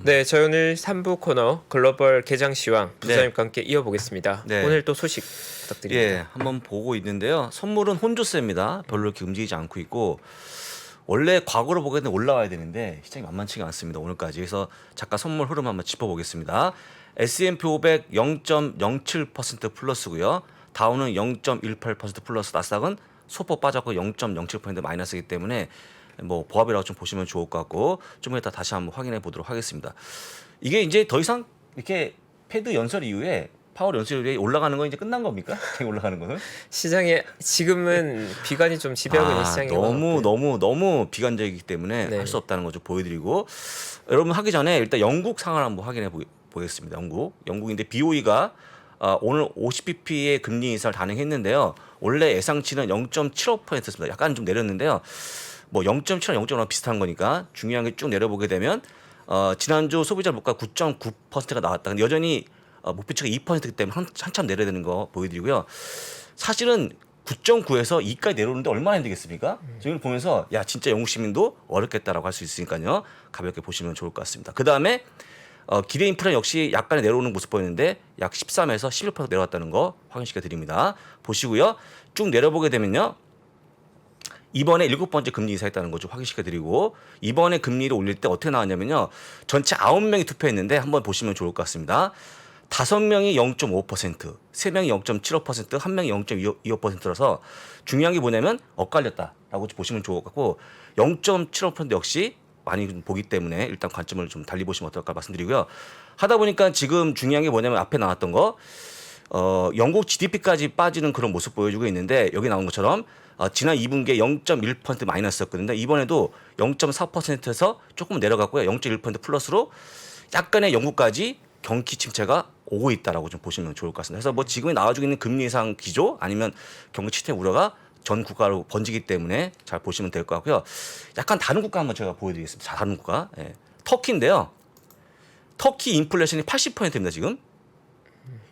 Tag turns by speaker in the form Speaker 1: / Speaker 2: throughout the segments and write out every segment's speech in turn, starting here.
Speaker 1: 네, 저희 오늘 3부 코너 글로벌 개장 시황 부사님과 함께 이어보겠습니다.
Speaker 2: 네.
Speaker 1: 오늘 또 소식 부탁드립니다.
Speaker 2: 예, 한번 보고 있는데요. 선물은 혼조세입니다. 별로 이렇게 움직이지 않고 있고 원래 과거로 보게 되면 올라와야 되는데 시장이 만만치가 않습니다. 오늘까지. 그래서 잠깐 선물 흐름 한번 짚어보겠습니다. S&P 500 0.07% 플러스고요. 다우는 0.18% 플러스, 나스닥은 소폭 빠졌고 0.07% 마이너스이기 때문에 뭐 보합이라고 좀 보시면 좋을 것 같고 좀 이따 다시 한번 확인해 보도록 하겠습니다. 이게 이제 더 이상 이렇게 패드 연설 이후에 파월 연설 이후에 올라가는 건 이제 끝난 겁니까? 올라가는 거는?
Speaker 1: 시장에 지금은 비관이 좀 지배하고 있는 시장인 것 같고요.
Speaker 2: 너무 비관적이기 때문에
Speaker 1: 네.
Speaker 2: 할 수 없다는 거 좀 보여드리고, 여러분 하기 전에 일단 영국 상황을 한번 확인해 보겠습니다. 영국인데 BOE가 오늘 50bp의 금리 인상을 단행했는데요. 원래 예상치는 0.75%였습니다. 약간 좀 내렸는데요. 뭐 0.7랑 0.5랑 비슷한 거니까 중요한 게 쭉 내려보게 되면 지난주 소비자 물가 9.9%가 나왔다. 근데 여전히 목표치가 2%이기 때문에 한참 내려야 되는 거 보여드리고요. 사실은 9.9에서 2까지 내려오는데 얼마나 힘들겠습니까? 지금 보면서 야 진짜 영국 시민도 어렵겠다라고 할 수 있으니까요. 가볍게 보시면 좋을 것 같습니다. 그 다음에 기대 인플레 역시 약간의 내려오는 모습 보이는데 약 13에서 11% 내려왔다는 거 확인시켜 드립니다. 보시고요. 쭉 내려보게 되면요. 이번에 7번째 금리 인사했다는 거 좀 확인시켜 드리고, 이번에 금리를 올릴 때 어떻게 나왔냐면요. 전체 9명이 투표했는데 한번 보시면 좋을 것 같습니다. 5명이 0.5%, 3명이 0.75%, 1명이 0.25%라서 중요한 게 뭐냐면 엇갈렸다라고 보시면 좋을 것 같고, 0.75% 역시 많이 보기 때문에 일단 관점을 좀 달리 보시면 어떨까 말씀드리고요. 하다 보니까 지금 중요한 게 뭐냐면 앞에 나왔던 거 영국 GDP까지 빠지는 그런 모습 보여주고 있는데, 여기 나온 것처럼 지난 2분기에 0.1% 마이너스였거든요. 이번에도 0.4%에서 조금 내려갔고요. 0.1% 플러스로 약간의 영국까지 경기 침체가 오고 있다라고 좀 보시면 좋을 것 같습니다. 그래서 뭐 지금 나와주고 있는 금리 인상 기조 아니면 경기 침체 우려가 전 국가로 번지기 때문에 잘 보시면 될 것 같고요. 약간 다른 국가 한번 제가 보여드리겠습니다. 다른 국가. 예. 터키인데요. 터키 인플레이션이 80%입니다. 지금.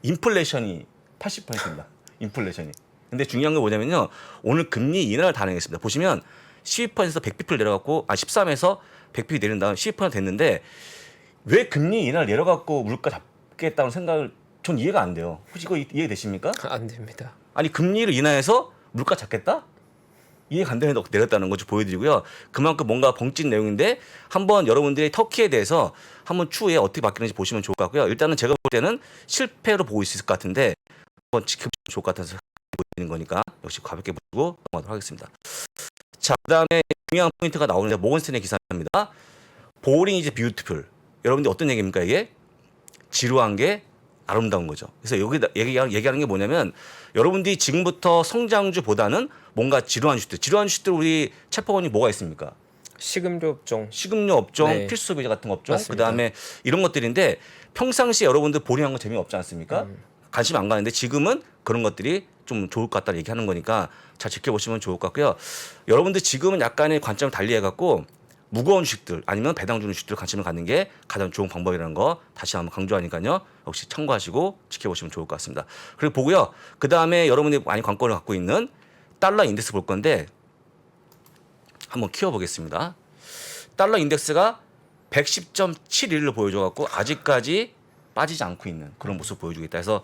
Speaker 2: 인플레이션이 80%입니다. 인플레이션이. 근데 중요한 건 뭐냐면요. 오늘 금리 인하를 단행했습니다. 보시면 12%에서 100bp를 내려갔고 13에서 100bp 내린 다음 12% 됐는데, 왜 금리 인하를 내려갖고 물가 잡겠다는 생각을 전 이해가 안 돼요. 혹시 이거 이해되십니까?
Speaker 1: 안 됩니다.
Speaker 2: 아니 금리를 인하해서 물가 잡겠다? 이해가 안 되는데 내렸다는 거 좀 보여드리고요. 그만큼 뭔가 벙찐 내용인데 한번 여러분들이 터키에 대해서 한번 추후에 어떻게 바뀌는지 보시면 좋을 것 같고요. 일단은 제가 볼 때는 실패로 보고 있을 것 같은데 한번 지켜보면 좋을 것 같아서 보이는 거니까 역시 가볍게 보고 넘어가도록 하겠습니다. 자, 그다음에 중요한 포인트가 나오는데 모건스탠의 기사입니다. 보링 이즈 뷰티풀. 여러분들 어떤 얘기입니까 이게? 지루한 게 아름다운 거죠. 그래서 여기 얘기하는 게 뭐냐면, 여러분들이 지금부터 성장주보다는 뭔가 지루한 주식들 우리 채퍼원이 뭐가 있습니까?
Speaker 1: 식음료 업종.
Speaker 2: 식음료 업종,
Speaker 1: 네.
Speaker 2: 필수 소비자 같은 업종,
Speaker 1: 맞습니다.
Speaker 2: 그다음에 이런 것들인데 평상시에 여러분들 보링한 거 재미없지 않습니까? 관심 안 가는데 지금은 그런 것들이 좀 좋을 것 같다 얘기하는 거니까 잘 지켜보시면 좋을 것 같고요. 여러분들 지금은 약간의 관점을 달리 해갖고 무거운 주식들 아니면 배당 주는 주식들 관심을 갖는 게 가장 좋은 방법이라는 거 다시 한번 강조하니까요. 역시 참고하시고 지켜보시면 좋을 것 같습니다. 그리고 보고요. 그 다음에 여러분들이 많이 관건을 갖고 있는 달러 인덱스 볼 건데 한번 키워보겠습니다. 달러 인덱스가 110.71을 보여줘갖고 아직까지 빠지지 않고 있는 그런 모습 보여주겠다 해서,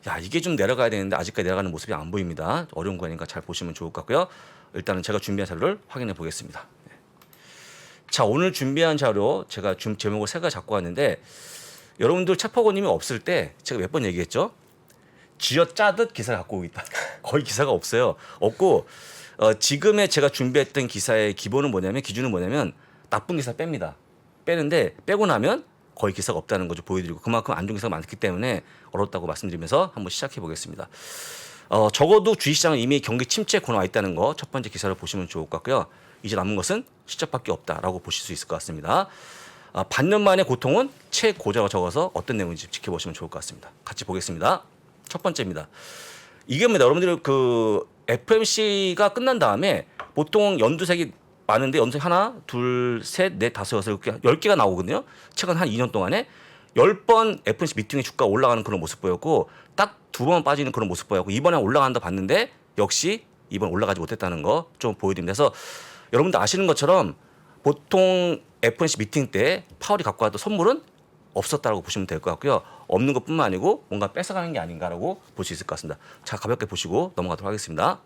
Speaker 2: 야 이게 좀 내려가야 되는데 아직까지 내려가는 모습이 안 보입니다. 어려운 거니까 잘 보시면 좋을 것 같고요. 일단은 제가 준비한 자료를 확인해 보겠습니다. 자, 오늘 준비한 자료 제가 제목을 세 가지 잡고 왔는데, 여러분들 채퍼고님이 없을 때 제가 몇 번 얘기했죠? 쥐어짜듯 기사를 갖고 오고 있다. 거의 기사가 없어요. 없고 지금의 제가 준비했던 기사의 기준은 뭐냐면 나쁜 기사 뺍니다. 빼는데 빼고 나면 거의 기사가 없다는 거죠. 보여드리고 그만큼 안 좋은 기사가 많기 때문에 어렵다고 말씀드리면서 한번 시작해 보겠습니다. 적어도 주식시장은 이미 경기 침체 코너에 와 있다는 거 첫 번째 기사를 보시면 좋을 것 같고요. 이제 남은 것은 실적밖에 없다라고 보실 수 있을 것 같습니다. 반년 만의 고통은 최고자가 적어서 어떤 내용인지 지켜보시면 좋을 것 같습니다. 같이 보겠습니다. 첫 번째입니다. 이게입니다. 여러분들 그 FMC가 끝난 다음에 보통 연두색이 많은데 연두색 하나, 둘, 셋, 넷, 다섯, 여섯, 10개가 나오거든요. 최근 한 2년 동안에 10번 FMC 미팅의 주가가 올라가는 그런 모습 보였고 딱 2번 빠지는 그런 모습 보였고 이번에 올라간다 봤는데 역시 이번 올라가지 못했다는 거 좀 보여드립니다. 그래서 여러분들 아시는 것처럼 보통 FOMC 미팅 때 파월이 갖고 왔던 선물은 없었다라고 보시면 될 것 같고요. 없는 것뿐만 아니고 뭔가 뺏어가는 게 아닌가라고 볼 수 있을 것 같습니다. 자, 가볍게 보시고 넘어가도록 하겠습니다.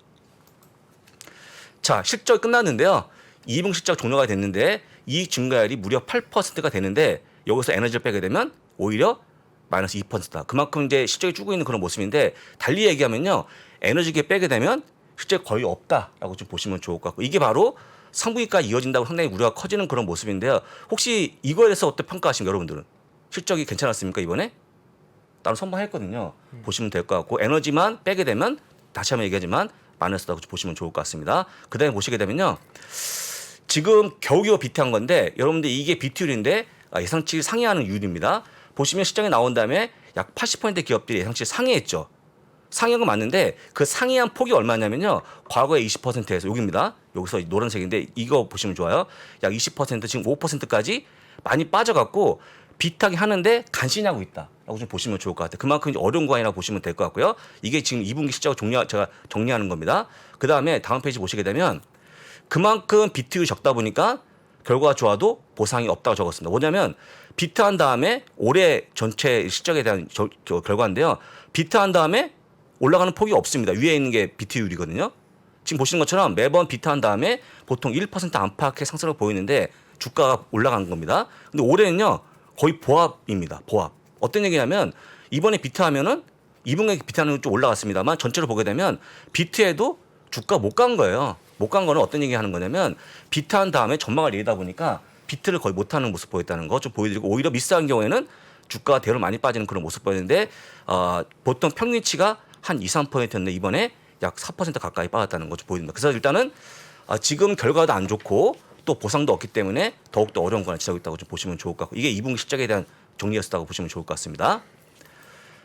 Speaker 2: 자, 실적이 끝났는데요. 2분기 실적 종료가 됐는데 이익 증가율이 무려 8%가 되는데 여기서 에너지를 빼게 되면 오히려 마이너스 2%다. 그만큼 이제 실적이 줄고 있는 그런 모습인데 달리 얘기하면요. 에너지계 빼게 되면 실적이 거의 없다라고 좀 보시면 좋을 것 같고 이게 바로 상분기까지 이어진다고 상당히 우려가 커지는 그런 모습인데요. 혹시 이거에 대해서 어떻게 평가하십니까, 여러분들은? 실적이 괜찮았습니까, 이번에? 나는 선방했거든요. 보시면 될 것 같고 에너지만 빼게 되면 다시 한번 얘기하지만 마이너스라고 보시면 좋을 것 같습니다. 그다음에 보시게 되면요. 지금 겨우겨우 비트한 건데 여러분들 이게 비트율인데 예상치를 상회하는 이율입니다. 보시면 시장에 나온 다음에 약 80% 기업들이 예상치를 상회했죠. 상회한 건 맞는데 그 상회한 폭이 얼마냐면요. 과거의 20%에서 여기입니다. 여기서 노란색인데 이거 보시면 좋아요. 약 20% 지금 5%까지 많이 빠져갖고 비트하게 하는데 간신히 하고 있다라고 좀 보시면 좋을 것 같아요. 그만큼 이제 어려운 구간이라고 보시면 될 것 같고요. 이게 지금 2분기 실적을 제가 정리하는 겁니다. 그 다음에 다음 페이지 보시게 되면 그만큼 비트율이 적다 보니까 결과가 좋아도 보상이 없다고 적었습니다. 뭐냐면 비트한 다음에 올해 전체 실적에 대한 결과인데요. 비트한 다음에 올라가는 폭이 없습니다. 위에 있는 게 비트율이거든요. 지금 보시는 것처럼 매번 비트한 다음에 보통 1% 안팎의 상승을 보이는데 주가가 올라간 겁니다. 근데 올해는요. 거의 보합입니다. 보합. 어떤 얘기냐면 이번에 비트하면은 2분기에 비트하는 건 좀 올라갔습니다만 전체로 보게 되면 비트에도 주가 못 간 거예요. 못 간 거는 어떤 얘기 하는 거냐면 비트한 다음에 전망을 내리다 보니까 비트를 거의 못하는 모습 보였다는 거 좀 보여드리고 오히려 미스한 경우에는 주가가 대로 많이 빠지는 그런 모습 보였는데 보통 평균치가 한 2, 3%였는데 이번에 약 4% 가까이 빠졌다는 거 좀 보여줍니다. 그래서 일단은 지금 결과도 안 좋고 또 보상도 없기 때문에 더욱더 어려운 구간을 지나고 있다고 좀 보시면 좋을 것 같고 이게 2분기 실적에 대한 정리였다고 보시면 좋을 것 같습니다.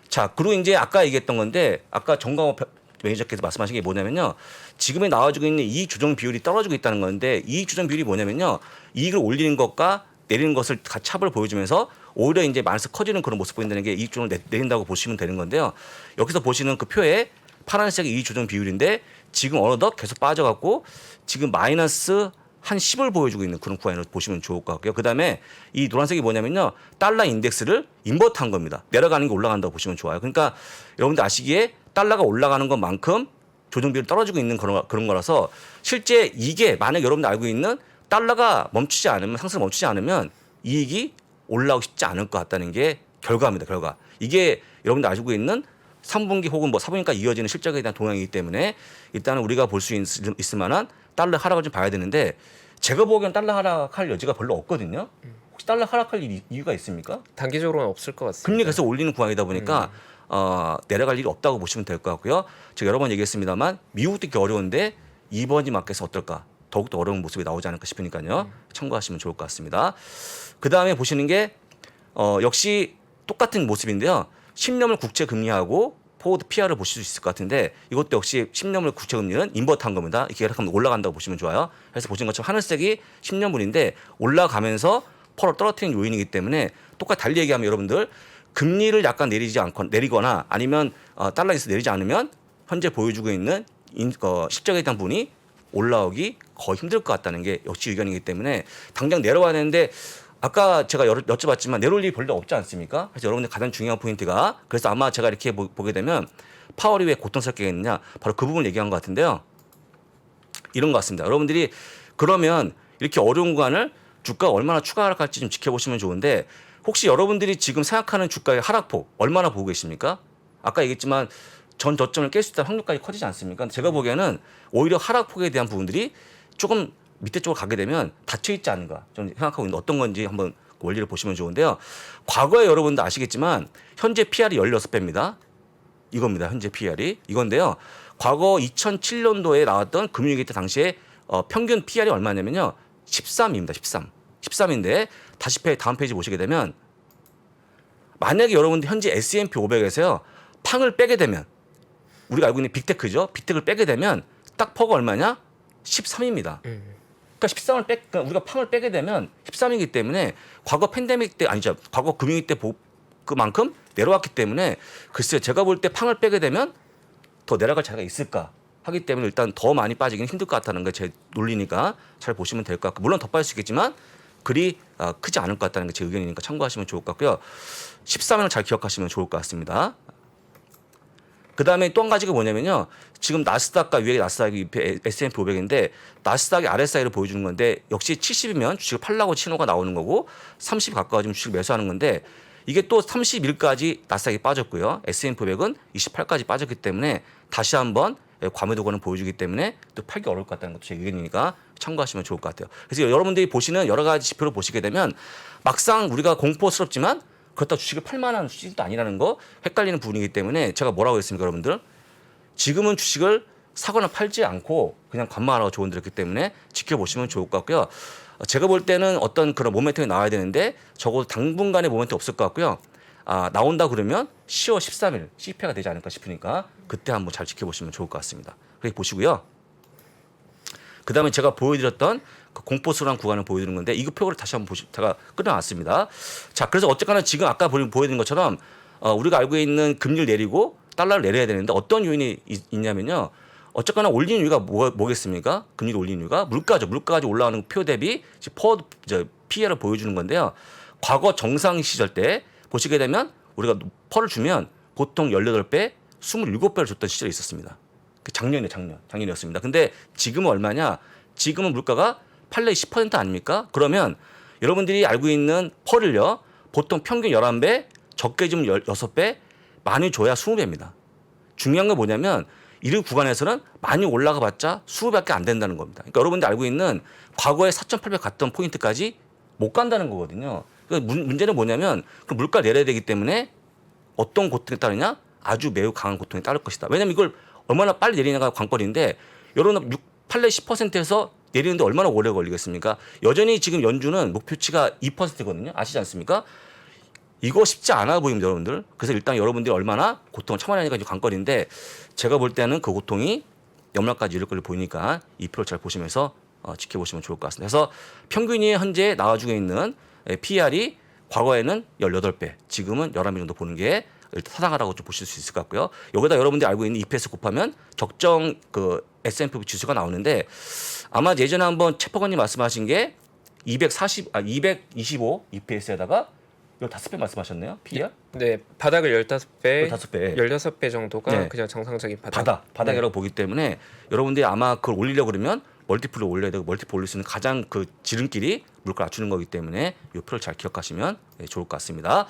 Speaker 2: 자, 그리고 이제 아까 얘기했던 건데 아까 정강호 매니저께서 말씀하신 게 뭐냐면요. 지금에 나와주고 있는 이익 조정 비율이 떨어지고 있다는 건데 이익 조정 비율이 뭐냐면요. 이익을 올리는 것과 내리는 것을 같이 합을 보여주면서 오히려 이제 마이너스 커지는 그런 모습 보인다는 게 이익 조정을 내린다고 보시면 되는 건데요. 여기서 보시는 그 표에 파란색 이익 조정 비율인데 지금 어느덧 계속 빠져갖고 지금 마이너스 한 10을 보여주고 있는 그런 구간으로 보시면 좋을 것 같고요. 그다음에 이 노란색이 뭐냐면요. 달러 인덱스를 인버트한 겁니다. 내려가는 게 올라간다고 보시면 좋아요. 그러니까 여러분들 아시기에 달러가 올라가는 것만큼 조정 비율이 떨어지고 있는 그런 거라서 실제 이게 만약 여러분들 알고 있는 달러가 멈추지 않으면 상승을 멈추지 않으면 이익이 올라오기 쉽지 않을 것 같다는 게 결과입니다. 결과. 이게 여러분들 알고 있는 3분기 혹은 뭐 4분기까지 이어지는 실적에 대한 동향이기 때문에 일단은 우리가 볼 수 있을 만한 달러 하락을 좀 봐야 되는데 제가 보기엔 달러 하락할 여지가 별로 없거든요. 혹시 달러 하락할 이유가 있습니까?
Speaker 1: 단기적으로는 없을 것 같습니다.
Speaker 2: 금리 계속 올리는 구간이다 보니까 내려갈 일이 없다고 보시면 될 것 같고요. 제가 여러 번 얘기했습니다만 미국도 이렇게 어려운데 이번이 마켓에서 어떨까? 더욱더 어려운 모습이 나오지 않을까 싶으니까요. 참고하시면 좋을 것 같습니다. 그다음에 보시는 게 역시 똑같은 모습인데요. 10년물 국채 금리하고 포워드 PR을 보실 수 있을 것 같은데 이것도 역시 10년물 국채 금리는 인버트한 겁니다. 이렇게 하면 올라간다고 보시면 좋아요. 그래서 보시는 것처럼 하늘색이 10년물인데 올라가면서 펄을 떨어뜨리는 요인이기 때문에 똑같이 달리 얘기하면 여러분들 금리를 약간 내리거나 아니면 달러 인덱스 내리지 않으면 현재 보여주고 있는 실적에 대한 부분이 올라오기 거의 힘들 것 같다는 게 역시 의견이기 때문에 당장 내려와야 되는데 아까 제가 여쭤봤지만 내려올 일이 별로 없지 않습니까? 그래서 여러분들 가장 중요한 포인트가 그래서 아마 제가 이렇게 보게 되면 파월이 왜 고통스럽게 했느냐 바로 그 부분을 얘기한 것 같은데요. 이런 것 같습니다. 여러분들이 그러면 이렇게 어려운 구간을 주가가 얼마나 추가 하락할지 좀 지켜보시면 좋은데 혹시 여러분들이 지금 생각하는 주가의 하락폭 얼마나 보고 계십니까? 아까 얘기했지만 전 저점을 깰 수 있다는 확률까지 커지지 않습니까? 제가 보기에는 오히려 하락폭에 대한 부분들이 조금 밑에 쪽으로 가게 되면 닫혀있지 않은가 좀 생각하고 있는데 어떤 건지 한번 원리를 보시면 좋은데요. 과거에 여러분들 아시겠지만 현재 PR이 16배입니다. 이겁니다. 현재 PR이. 이건데요. 과거 2007년도에 나왔던 금융위기 때 당시에 평균 PR이 얼마냐면요. 13입니다. 13. 13인데 다시 다음 페이지 보시게 되면 만약에 여러분들 현재 S&P 500에서요. 팡을 빼게 되면 우리가 알고 있는 빅테크죠. 빅테크를 빼게 되면 딱 퍼가 얼마냐? 13입니다. 그러니까 13을 그러니까 우리가 팡을 빼게 되면 13이기 때문에 과거 팬데믹 때 아니죠. 과거 금융위 때 그만큼 내려왔기 때문에 글쎄요. 제가 볼 때 팡을 빼게 되면 더 내려갈 자리가 있을까? 하기 때문에 일단 더 많이 빠지기는 힘들 것 같다는 게 제 논리니까 잘 보시면 될 것 같고 물론 더 빠질 수 있겠지만 그리 크지 않을 것 같다는 게 제 의견이니까 참고하시면 좋을 것 같고요. 13일을 잘 기억하시면 좋을 것 같습니다. 그다음에 또 한 가지가 뭐냐면요. 지금 나스닥과 위에 나스닥이 S&P 500인데 나스닥이 RSI를 보여주는 건데 역시 70이면 주식을 팔라고 신호가 나오는 거고 30이 가까워지면 주식 매수하는 건데 이게 또 31까지 나스닥이 빠졌고요. S&P 500은 28까지 빠졌기 때문에 다시 한번 과매도권을 보여주기 때문에 또 팔기 어려울 것 같다는 것도 제 의견이니까 참고하시면 좋을 것 같아요. 그래서 여러분들이 보시는 여러 가지 지표를 보시게 되면 막상 우리가 공포스럽지만 그렇다고 주식을 팔 만한 수준도 아니라는 거 헷갈리는 부분이기 때문에 제가 뭐라고 했습니까 여러분들? 지금은 주식을 사거나 팔지 않고 그냥 관망하라고 조언드렸기 때문에 지켜보시면 좋을 것 같고요. 제가 볼 때는 어떤 그런 모멘텀이 나와야 되는데 적어도 당분간의 모멘텀 없을 것 같고요. 나온다 그러면 10월 13일 CPI가 되지 않을까 싶으니까 그때 한번 잘 지켜보시면 좋을 것 같습니다. 그렇게 보시고요. 그다음에 제가 보여드렸던 그 공포스러운 구간을 보여드리는 건데 이 표를 다시 한번 제가 끌어놨습니다. 자, 그래서 어쨌거나 지금 아까 보여드린 것처럼 우리가 알고 있는 금리를 내리고 달러를 내려야 되는데 어떤 요인이 있냐면요. 어쨌거나 올리는 이유가 뭐겠습니까? 금리를 올리는 이유가 물가죠. 물가까지 올라오는 표 대비 PE를 보여주는 건데요. 과거 정상 시절 때 보시게 되면 우리가 퍼를 주면 보통 18배, 27배를 줬던 시절이 있었습니다. 작년이었습니다. 근데 지금은 얼마냐? 지금은 물가가 8내 10% 아닙니까? 그러면 여러분들이 알고 있는 펄을요. 보통 평균 11배, 적게 주면 6배, 많이 줘야 20배입니다. 중요한 건 뭐냐면 이런 구간에서는 많이 올라가 봤자 20배밖에 안 된다는 겁니다. 그러니까 여러분들이 알고 있는 과거에 4,800 갔던 포인트까지 못 간다는 거거든요. 그러니까 문제는 뭐냐면 그 물가 내려야 되기 때문에 어떤 고통에 따르냐? 아주 매우 강한 고통에 따를 것이다. 왜냐하면 이걸 얼마나 빨리 내리냐가 관건인데 여러분 8내 10%에서 내리는데 얼마나 오래 걸리겠습니까? 여전히 지금 연준은 목표치가 2%거든요. 아시지 않습니까? 이거 쉽지 않아 보입니다, 여러분들. 그래서 일단 여러분들이 얼마나 고통을 참아내니까 관건인데 제가 볼 때는 그 고통이 연말까지 이를 걸로 보이니까 이 표를 잘 보시면서 지켜보시면 좋을 것 같습니다. 그래서 평균이 현재 나와주고 있는 PER이 과거에는 18배, 지금은 11배 정도 보는 게 일단 타당하다고 좀 보실 수 있을 것 같고요. 여기다 여러분들이 알고 있는 EPS 곱하면 적정 그 S&P 지수가 나오는데 아마 예전에 한번 최퍼건님 말씀하신 게 225 EPS에다가 15배 말씀하셨네요. PER?
Speaker 1: 네, 바닥을 15배,
Speaker 2: 15배.
Speaker 1: 16배 정도가
Speaker 2: 네.
Speaker 1: 그냥 정상적인
Speaker 2: 바닥이라고 보기 때문에 여러분들이 아마 그걸 올리려고 그러면 멀티플을 올려야 되고 멀티플 올릴 수 있는 가장 그 지름길이 물가를 낮추는 거기 때문에 이 표를 잘 기억하시면 좋을 것 같습니다.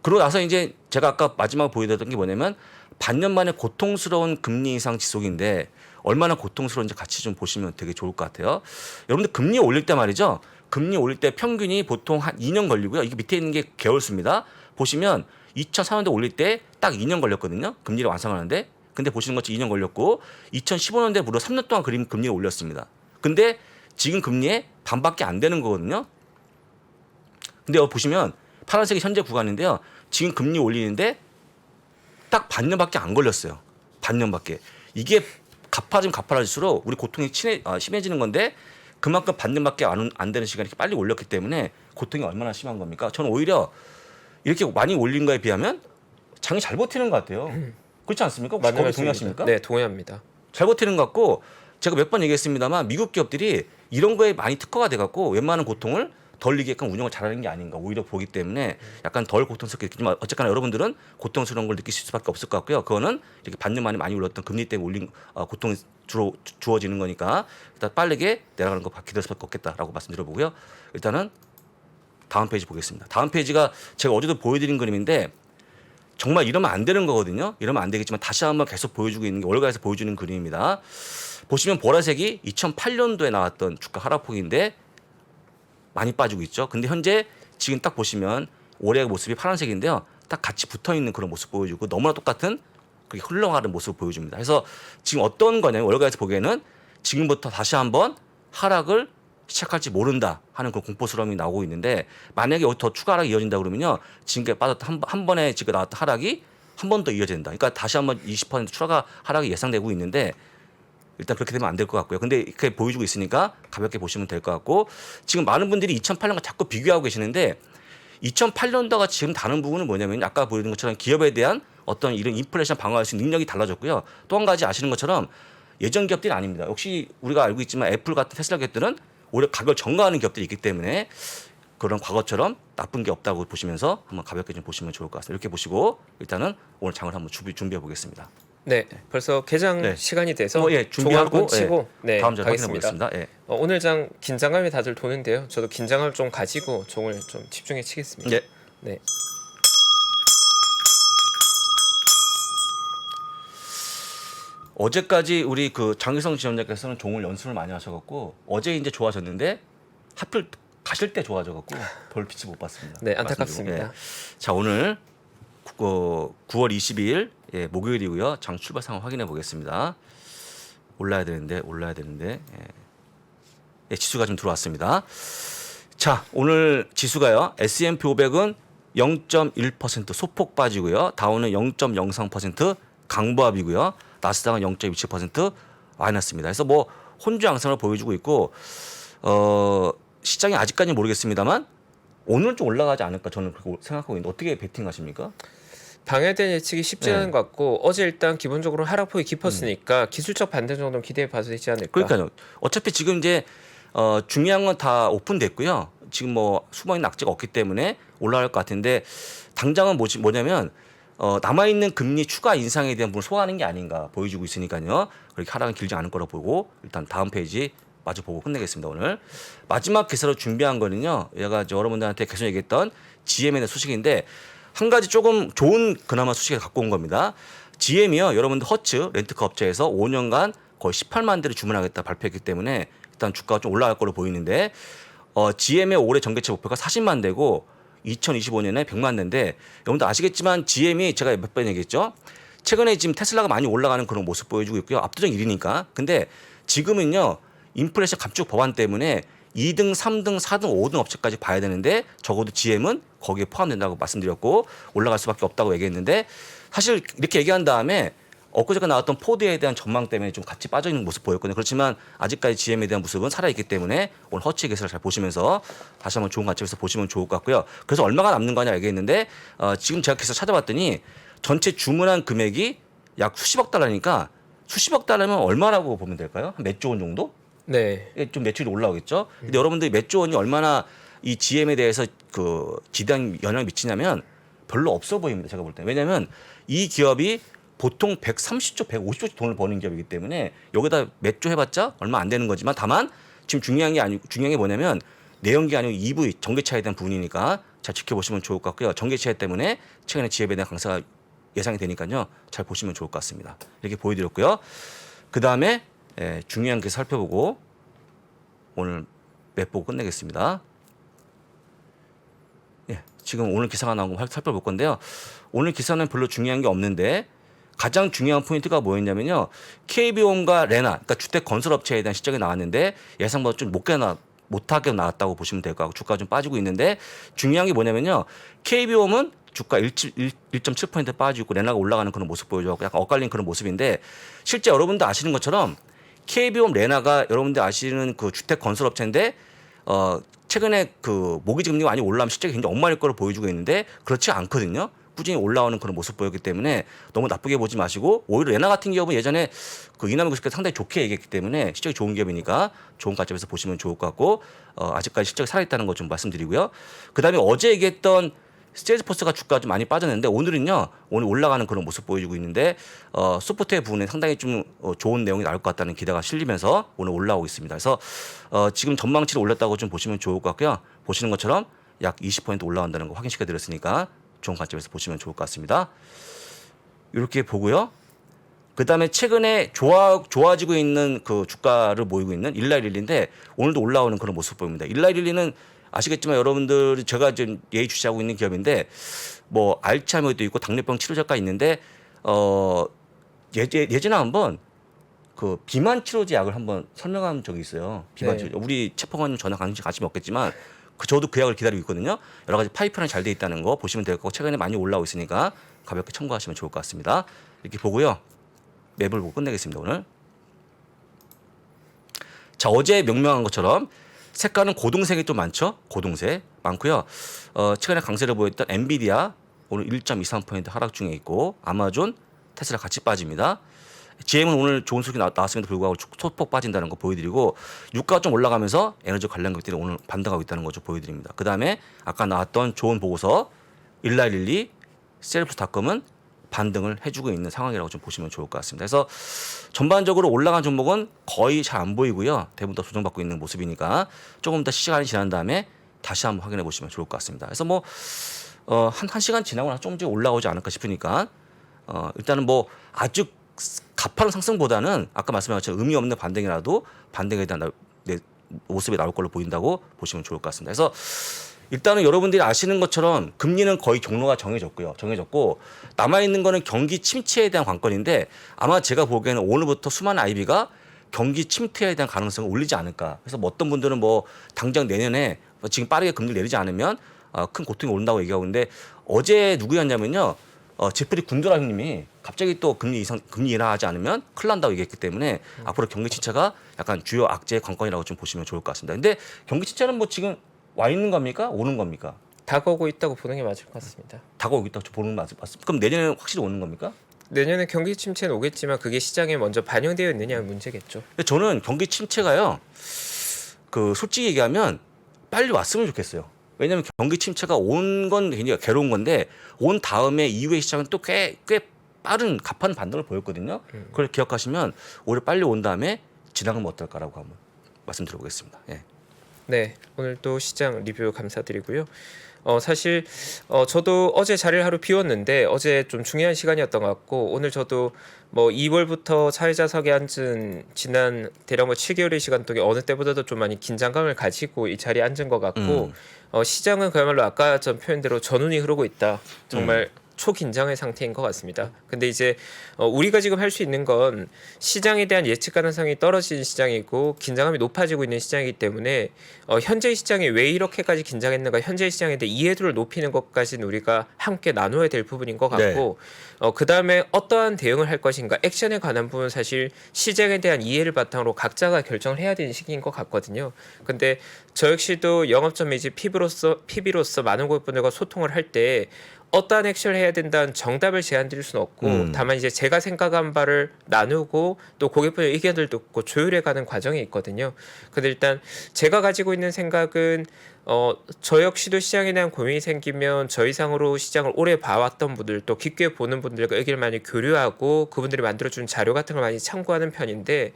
Speaker 2: 그러고 나서 이제 제가 아까 마지막 보여드렸던 게 뭐냐면 반년 만에 고통스러운 금리 인상 지속인데 얼마나 고통스러운지 같이 좀 보시면 되게 좋을 것 같아요. 여러분들 금리 올릴 때 말이죠. 금리 올릴 때 평균이 보통 한 2년 걸리고요. 이게 밑에 있는 게 개월수입니다. 보시면 2004년도 올릴 때 딱 2년 걸렸거든요. 금리를 완성하는데. 근데 보시는 것처럼 2년 걸렸고 2015년도에 무려 3년 동안 금리를 올렸습니다. 근데 지금 금리의 반밖에 안 되는 거거든요. 근데 여기 보시면 파란색이 현재 구간인데요. 지금 금리 올리는데 딱 반년밖에 안 걸렸어요. 반년밖에. 이게 가파라질수록 우리 고통이 심해지는 건데 그만큼 반년밖에 안 되는 시간이 빨리 올렸기 때문에 고통이 얼마나 심한 겁니까? 저는 오히려 이렇게 많이 올린 거에 비하면 장이 잘 버티는 것 같아요. 그렇지 않습니까? 혹시 거기 동의하십니까?
Speaker 1: 네, 동의합니다.
Speaker 2: 잘 버티는 것 같고 제가 몇 번 얘기했습니다만 미국 기업들이 이런 거에 많이 특화가 돼갖고 웬만한 고통을 덜 리게끔 운영을 잘하는 게 아닌가 오히려 보기 때문에 약간 덜 고통스럽게 느끼지만 어쨌거나 여러분들은 고통스러운 걸 느끼실 수밖에 없을 것 같고요. 그거는 이렇게 반년 만에 많이 올랐던 금리 때문에 올린 고통이 주로 주어지는 거니까 일단 빠르게 내려가는 거 기다릴 수밖에 없겠다라고 말씀드려보고요. 일단은 다음 페이지 보겠습니다. 다음 페이지가 제가 어제도 보여드린 그림인데 정말 이러면 안 되는 거거든요. 이러면 안 되겠지만 다시 한번 계속 보여주고 있는 게 월가에서 보여주는 그림입니다. 보시면 보라색이 2008년도에 나왔던 주가 하락폭인데 많이 빠지고 있죠. 근데 현재 지금 딱 보시면 올해의 모습이 파란색인데요. 딱 같이 붙어 있는 그런 모습 보여주고 너무나 똑같은 그렇게 흘러가는 모습을 보여줍니다. 그래서 지금 어떤 거냐면 월가에서 보기에는 지금부터 다시 한번 하락을 시작할지 모른다 하는 그런 공포스러움이 나오고 있는데 만약에 여기 더 추가 하락이 이어진다 그러면요. 지금까지 빠졌던 한 번에 지금 나왔던 하락이 한 번 더 이어진다. 그러니까 다시 한번 20% 추가 하락이 예상되고 있는데 일단 그렇게 되면 안 될 것 같고요. 근데 이렇게 보여주고 있으니까 가볍게 보시면 될 것 같고 지금 많은 분들이 2008년과 자꾸 비교하고 계시는데 2008년도가 지금 다른 부분은 뭐냐면 아까 보여드린 것처럼 기업에 대한 어떤 이런 인플레이션 방어할 수 있는 능력이 달라졌고요. 또 한 가지 아시는 것처럼 예전 기업들이 아닙니다. 역시 우리가 알고 있지만 애플 같은 테슬라 기업들은 오히려 가격을 전가하는 기업들이 있기 때문에 그런 과거처럼 나쁜 게 없다고 보시면서 한번 가볍게 좀 보시면 좋을 것 같습니다. 이렇게 보시고 일단은 오늘 장을 한번 준비해 보겠습니다.
Speaker 1: 네, 벌써 개장
Speaker 2: 네.
Speaker 1: 시간이 돼서
Speaker 2: 예, 준비하고
Speaker 1: 종을 치고 네,
Speaker 2: 다음 장 확인해
Speaker 1: 가겠습니다.
Speaker 2: 보겠습니다. 예.
Speaker 1: 오늘 장 긴장감이 다들 도는데요. 저도 긴장을 좀 가지고 종을 좀 집중해 치겠습니다.
Speaker 2: 예.
Speaker 1: 네.
Speaker 2: 어제까지 우리 그 장기성 지원자께서는 종을 연습을 많이 하셔갖고 어제 이제 좋아졌는데 하필 가실 때 좋아져갖고 별 빛을 못 봤습니다.
Speaker 1: 네,
Speaker 2: 말씀드리고.
Speaker 1: 안타깝습니다.
Speaker 2: 예. 자 오늘 9월 22일 예, 목요일이고요. 장 출발 상황 확인해 보겠습니다. 올라야 되는데 예. 예, 지수가 좀 들어왔습니다. 자 오늘 지수가요. S&P 500은 0.1% 소폭 빠지고요. 다우는 0.03% 강보합이고요. 나스닥은 0.27% 마이너스입니다. 그래서 뭐 혼주 양상을 보여주고 있고 시장이 아직까지는 모르겠습니다만 오늘 좀 올라가지 않을까 저는 그렇게 생각하고 있는데 어떻게 베팅하십니까?
Speaker 1: 방해된 예측이 쉽지
Speaker 2: 네.
Speaker 1: 않은 것 같고 어제 일단 기본적으로 하락폭이 깊었으니까 기술적 반대 정도는 기대해 봐도 되지 않을까.
Speaker 2: 그러니까요. 어차피 지금 이제 중요한 건 다 오픈됐고요. 지금 뭐 숨어있는 악재가 없기 때문에 올라갈 것 같은데 당장은 뭐냐면 남아있는 금리 추가 인상에 대한 부분을 소화하는 게 아닌가 보여주고 있으니까요. 그렇게 하락은 길지 않을 거라 보고 일단 다음 페이지 마저 보고 끝내겠습니다. 오늘 마지막 기사로 준비한 거는요. 얘가 여러분들한테 계속 얘기했던 GM에 대한 소식인데 한 가지 조금 좋은 그나마 소식을 갖고 온 겁니다. GM이요. 여러분들 허츠 렌트카 업체에서 5년간 거의 18만 대를 주문하겠다 발표했기 때문에 일단 주가가 좀 올라갈 걸로 보이는데 GM의 올해 전개체 목표가 40만 대고 2025년에 100만 대인데 여러분들 아시겠지만 GM이 제가 몇 번 얘기했죠. 최근에 지금 테슬라가 많이 올라가는 그런 모습 보여주고 있고요. 압도적 1위니까. 근데 지금은요. 인플레이션 감축 법안 때문에 2등, 3등, 4등, 5등 업체까지 봐야 되는데 적어도 GM은 거기에 포함된다고 말씀드렸고 올라갈 수밖에 없다고 얘기했는데 사실 이렇게 얘기한 다음에 엊그저께 나왔던 포드에 대한 전망 때문에 좀 같이 빠져 있는 모습 보였거든요. 그렇지만 아직까지 GM에 대한 모습은 살아있기 때문에 오늘 허치의 기사를 잘 보시면서 다시 한번 좋은 관점에서 보시면 좋을 것 같고요. 그래서 얼마가 남는 거냐 얘기했는데 지금 제가 기사 찾아봤더니 전체 주문한 금액이 약 수십억 달러니까 수십억 달러면 얼마라고 보면 될까요? 한 몇 조 원 정도?
Speaker 1: 네.
Speaker 2: 좀 매출이 올라오겠죠. 근데 여러분들이 몇 조 원이 얼마나 이 GM에 대해서 그 지대한 영향을 미치냐면 별로 없어 보입니다. 제가 볼 때. 왜냐하면 이 기업이 보통 130조, 150조씩 돈을 버는 기업이기 때문에 여기다 몇 조 해봤자 얼마 안 되는 거지만 다만 지금 중요한 게 뭐냐면 내연기 아니고 EV 전기차에 대한 부분이니까 잘 지켜보시면 좋을 것 같고요. 전기차 때문에 최근에 GM에 대한 강세가 예상이 되니까요. 잘 보시면 좋을 것 같습니다. 이렇게 보여드렸고요. 그 다음에 중요한 게 살펴보고 오늘 맵 보고 끝내겠습니다. 지금 오늘 기사가 나온 거 살펴볼 건데요. 오늘 기사는 별로 중요한 게 없는데 가장 중요한 포인트가 뭐였냐면요. KB홈과 레나, 그러니까 주택 건설업체에 대한 실적이 나왔는데 예상보다 좀 못하게 나왔다고 보시면 될 것 같고 주가가 좀 빠지고 있는데 중요한 게 뭐냐면요. KB홈은 주가 1.7% 빠지고 레나가 올라가는 그런 모습 보여줘서 약간 엇갈린 그런 모습인데 실제 여러분들 아시는 것처럼 KB홈 레나가 여러분들 아시는 그 주택 건설업체인데 최근에 그 모기지금리가 많이 올라오면 실적이 굉장히 엉망일 거로 보여주고 있는데 그렇지 않거든요. 꾸준히 올라오는 그런 모습 보였기 때문에 너무 나쁘게 보지 마시고 오히려 레나 같은 기업은 예전에 그 이남희 교수께서 상당히 좋게 얘기했기 때문에 실적이 좋은 기업이니까 좋은 관점에서 보시면 좋을 것 같고 아직까지 실적이 살아있다는 거 좀 말씀드리고요. 그다음에 어제 얘기했던 세일즈포스가 주가가 좀 많이 빠졌는데 오늘은요. 오늘 올라가는 그런 모습 보여주고 있는데 소프트웨어 부분에 상당히 좀 좋은 내용이 나올 것 같다는 기대가 실리면서 오늘 올라오고 있습니다. 그래서 지금 전망치를 올렸다고 좀 보시면 좋을 것 같고요. 보시는 것처럼 약 20% 올라간다는 거 확인시켜 드렸으니까 좋은 관점에서 보시면 좋을 것 같습니다. 이렇게 보고요. 그다음에 최근에 좋아지고 있는 그 주가를 모이고 있는 일라일릴리인데 오늘도 올라오는 그런 모습 보입니다. 일라일릴리는 아시겠지만 여러분들 제가 지금 예의주시하고 있는 기업인데 뭐 알츠하이머도 있고 당뇨병 치료제가 있는데 예전에 한번 그 비만 치료제 약을 한번 설명한 적이 있어요. 비만 치료제. 우리 최평원님 전화 관심이 없겠지만 저도 그 약을 기다리고 있거든요. 여러 가지 파이프라인이 잘 돼 있다는 거 보시면 될 거고 최근에 많이 올라오고 있으니까 가볍게 참고하시면 좋을 것 같습니다. 이렇게 보고요. 맵을 보고 끝내겠습니다. 오늘. 자 어제 명명한 것처럼 색깔은 고동색이 좀 많죠. 고동색 많고요. 최근에 강세를 보였던 엔비디아 오늘 1.23% 하락 중에 있고 아마존, 테슬라 같이 빠집니다. GM은 오늘 좋은 소식이 나왔음에도 불구하고 소폭 빠진다는 거 보여드리고 유가가 좀 올라가면서 에너지 관련 것들이 오늘 반등하고 있다는 거 좀 보여드립니다. 그 다음에 아까 나왔던 좋은 보고서 1112 셀프스닷컴은 반등을 해주고 있는 상황이라고 좀 보시면 좋을 것 같습니다. 그래서 전반적으로 올라간 종목은 거의 잘 안 보이고요. 대부분 다 조정받고 있는 모습이니까 조금 더 시간이 지난 다음에 다시 한번 확인해 보시면 좋을 것 같습니다. 그래서 뭐 한 시간 지나고 나서 조금씩 올라오지 않을까 싶으니까 일단은 뭐 아주 가파른 상승보다는 아까 말씀하신 것처럼 의미 없는 반등이라도 반등에 대한 모습이 나올 걸로 보인다고 보시면 좋을 것 같습니다. 그래서 일단은 여러분들이 아시는 것처럼 금리는 거의 경로가 정해졌고 남아있는 거는 경기 침체에 대한 관건인데 아마 제가 보기에는 오늘부터 수많은 아이비가 경기 침체에 대한 가능성을 올리지 않을까. 그래서 뭐 어떤 분들은 뭐 당장 내년에 지금 빠르게 금리를 내리지 않으면 큰 고통이 온다고 얘기하고 있는데 어제 누구였냐면요. 제프리 군드라 형님이 갑자기 또 금리 인하하지 않으면 큰일 난다고 얘기했기 때문에 앞으로 경기 침체가 약간 주요 악재의 관건이라고 좀 보시면 좋을 것 같습니다. 근데 경기 침체는 뭐 지금 와 있는 겁니까? 오는 겁니까?
Speaker 1: 다가오고 있다고 보는 게 맞을 것 같습니다.
Speaker 2: 다가오고 있다고 보는 게 맞습니다. 그럼 내년에는 확실히 오는 겁니까?
Speaker 1: 내년에 경기 침체는 오겠지만 그게 시장에 먼저 반영되어 있느냐는 문제겠죠.
Speaker 2: 근데 저는 경기 침체가요. 솔직히 얘기하면 빨리 왔으면 좋겠어요. 왜냐하면 경기 침체가 온 건 굉장히 괴로운 건데 온 다음에 이후의 시장은 또 꽤 빠른 가파른 반등을 보였거든요. 그걸 기억하시면 오히려 빨리 온 다음에 지나가면 어떨까라고 한번 말씀드려보겠습니다. 예.
Speaker 1: 네, 오늘 또 시장 리뷰 감사드리고요. 사실 저도 어제 자리를 하루 비웠는데 어제 좀 중요한 시간이었던 것 같고 오늘 저도 뭐 2월부터 사회자석에 앉은 지난 대략 뭐 7개월의 시간 동안 어느 때보다도 좀 많이 긴장감을 가지고 이 자리에 앉은 것 같고 시장은 그야말로 아까 전 표현대로 전운이 흐르고 있다. 정말 초긴장의 상태인 것 같습니다. 근데 이제 우리가 지금 할 수 있는 건 시장에 대한 예측 가능성이 떨어진 시장이고 긴장감이 높아지고 있는 시장이기 때문에 현재 시장이 왜 이렇게까지 긴장했는가 현재 시장에 대해 이해도를 높이는 것까지는 우리가 함께 나눠야 될 부분인 것 같고 그 다음에 어떠한 대응을 할 것인가 액션에 관한 부분은 사실 시장에 대한 이해를 바탕으로 각자가 결정을 해야 되는 시기인 것 같거든요. 근데 저 역시도 영업점 매지 PB로서 많은 고객분들과 소통을 할 때 어떠한 액션을 해야 된다는 정답을 제안드릴 수는 없고 다만 이제 제가 생각한 바를 나누고 또 고객분의 의견을 듣고 조율해가는 과정이 있거든요. 근데 일단 제가 가지고 있는 생각은 저 역시도 시장에 대한 고민이 생기면 저 이상으로 시장을 오래 봐왔던 분들 또 깊게 보는 분들과 의견을 많이 교류하고 그분들이 만들어준 자료 같은 걸 많이 참고하는 편인데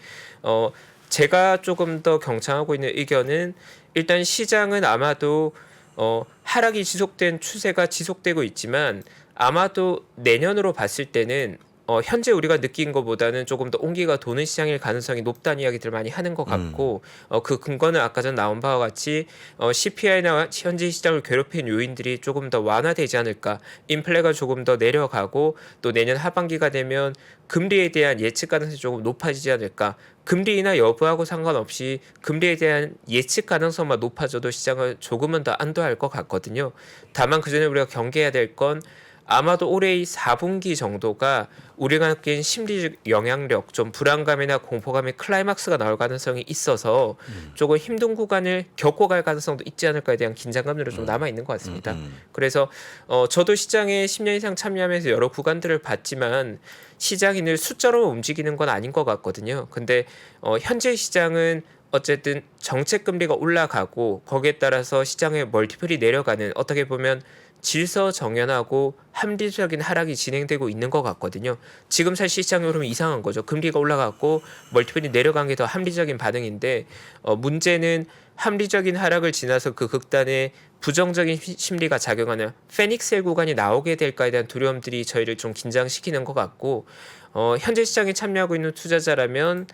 Speaker 1: 제가 조금 더 경청하고 있는 의견은 일단 시장은 아마도 하락이 지속된 추세가 지속되고 있지만 아마도 내년으로 봤을 때는 현재 우리가 느낀 것보다는 조금 더 온기가 도는 시장일 가능성이 높다는 이야기들을 많이 하는 것 같고 그 근거는 아까 전 나온 바와 같이 CPI나 현재 시장을 괴롭히는 요인들이 조금 더 완화되지 않을까 인플레가 조금 더 내려가고 또 내년 하반기가 되면 금리에 대한 예측 가능성이 조금 높아지지 않을까 금리 인하 여부하고 상관없이 금리에 대한 예측 가능성만 높아져도 시장을 조금은 더 안도할 것 같거든요. 다만 그 전에 우리가 경계해야 될 건 아마도 올해의 4분기 정도가 우리가 느낀 심리적 영향력, 좀 불안감이나 공포감의 클라이막스가 나올 가능성이 있어서 조금 힘든 구간을 겪어갈 가능성도 있지 않을까에 대한 긴장감들은 좀 남아 있는 것 같습니다. 그래서 저도 시장에 10년 이상 참여하면서 여러 구간들을 봤지만 시장이 늘 숫자로 움직이는 건 아닌 것 같거든요. 근데 현재 시장은 어쨌든 정책 금리가 올라가고 거기에 따라서 시장의 멀티플이 내려가는 어떻게 보면 질서정연하고 합리적인 하락이 진행되고 있는 것 같거든요. 지금 사실 시장이 그러면 이상한 거죠. 금리가 올라갔고 멀티플이 내려간 게 더 합리적인 반응인데 문제는 합리적인 하락을 지나서 그 극단의 부정적인 심리가 작용하는 페닉셀 구간이 나오게 될까에 대한 두려움들이 저희를 좀 긴장시키는 것 같고 현재 시장에 참여하고 있는 투자자라면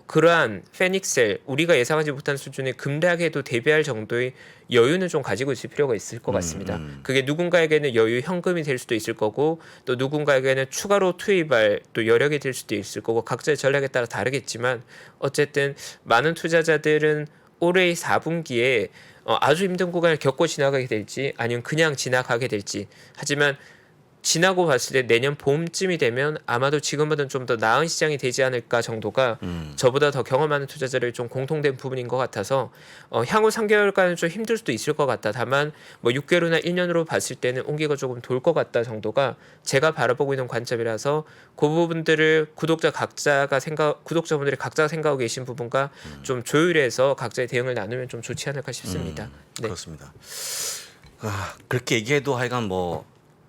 Speaker 1: 그러한 페닉셀 우리가 예상하지 못한 수준의 급락에도 대비할 정도의 여유는 좀 가지고 있을 필요가 있을 것 같습니다. 그게 누군가에게는 여유 현금이 될 수도 있을 거고 또 누군가에게는 추가로 투입할 또 여력이 될 수도 있을 거고 각자의 전략에 따라 다르겠지만 어쨌든 많은 투자자들은 올해의 4분기에 아주 힘든 구간을 겪고 지나가게 될지 아니면 그냥 지나가게 될지 하지만 지나고 봤을 때 내년 봄쯤이 되면 아마도 지금보다는 좀 더 나은 시장이 되지 않을까 정도가 저보다 더 경험하는 투자자들이 좀 공통된 부분인 것 같아서 향후 3개월간은 좀 힘들 수도 있을 것 같다. 다만 뭐 6개월이나 1년으로 봤을 때는 온기가 조금 돌 것 같다 정도가 제가 바라보고 있는 관점이라서 그 부분들을 구독자분들이 각자가 생각하고 계신 부분과 좀 조율해서 각자의 대응을 나누면 좀 좋지 않을까 싶습니다. 네.
Speaker 2: 그렇습니다. 그렇게 얘기해도 하여간 뭐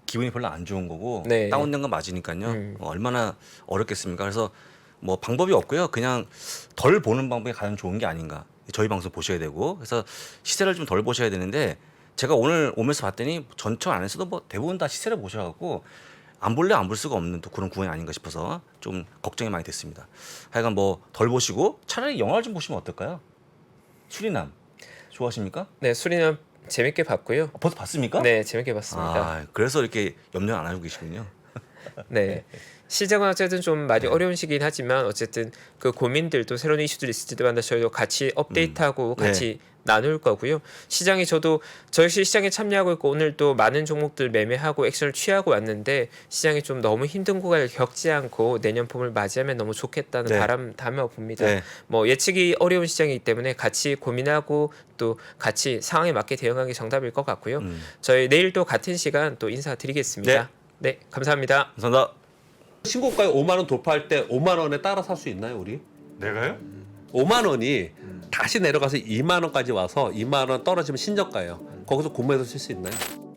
Speaker 2: 기분이 별로 안 좋은 거고
Speaker 1: 네.
Speaker 2: 다운된 건 맞으니까요. 얼마나 어렵겠습니까? 그래서 뭐 방법이 없고요. 그냥 덜 보는 방법이 가장 좋은 게 아닌가. 저희 방송 보셔야 되고 그래서 시세를 좀 덜 보셔야 되는데 제가 오늘 오면서 봤더니 전철 안에서도 뭐 대부분 다 시세를 보셔갖고 안 볼래 안 볼 수가 없는 또 그런 구간이 아닌가 싶어서 좀 걱정이 많이 됐습니다. 하여간 뭐 덜 보시고 차라리 영화를 좀 보시면 어떨까요? 수리남 좋아하십니까?
Speaker 1: 네, 수리남 재밌게 봤고요.
Speaker 2: 벌써 봤습니까?
Speaker 1: 네, 재밌게 봤습니다.
Speaker 2: 그래서 이렇게 염려 안 하고 계시군요.
Speaker 1: 네. 시장은 어쨌든 좀 많이 어려운 시기긴 하지만 어쨌든 그 고민들도 새로운 이슈들이 있을 때마다 저희도 같이 업데이트하고 같이 나눌 거고요. 시장이 저도 저희 시장에 참여하고 있고 오늘 또 많은 종목들 매매하고 액션을 취하고 왔는데 시장이 좀 너무 힘든 구간을 겪지 않고 내년 봄을 맞이하면 너무 좋겠다는
Speaker 2: 네.
Speaker 1: 바람 담아 봅니다.
Speaker 2: 네.
Speaker 1: 뭐 예측이 어려운 시장이기 때문에 같이 고민하고 또 같이 상황에 맞게 대응하는 게 정답일 것 같고요. 저희 내일 또 같은 시간 또 인사드리겠습니다. 네, 감사합니다.
Speaker 2: 감사합니다.
Speaker 3: 신고가에 5만 원 돌파할 때 5만 원에 따라 살 수 있나요, 우리?
Speaker 4: 내가요?
Speaker 3: 5만 원이 다시 내려가서 2만 원까지 와서 2만 원 떨어지면 신저가예요. 거기서 구매해서 쓸 수 있나요?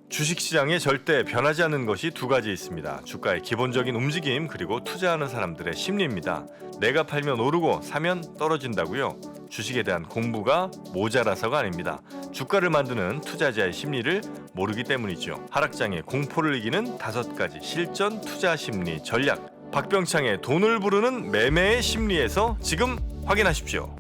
Speaker 4: 주식시장에 절대 변하지 않는 것이 두 가지 있습니다. 주가의 기본적인 움직임 그리고 투자하는 사람들의 심리입니다. 내가 팔면 오르고 사면 떨어진다고요? 주식에 대한 공부가 모자라서가 아닙니다. 주가를 만드는 투자자의 심리를 모르기 때문이죠. 하락장의 공포를 이기는 5가지 실전 투자 심리 전략. 박병창의 돈을 부르는 매매의 심리에서 지금 확인하십시오.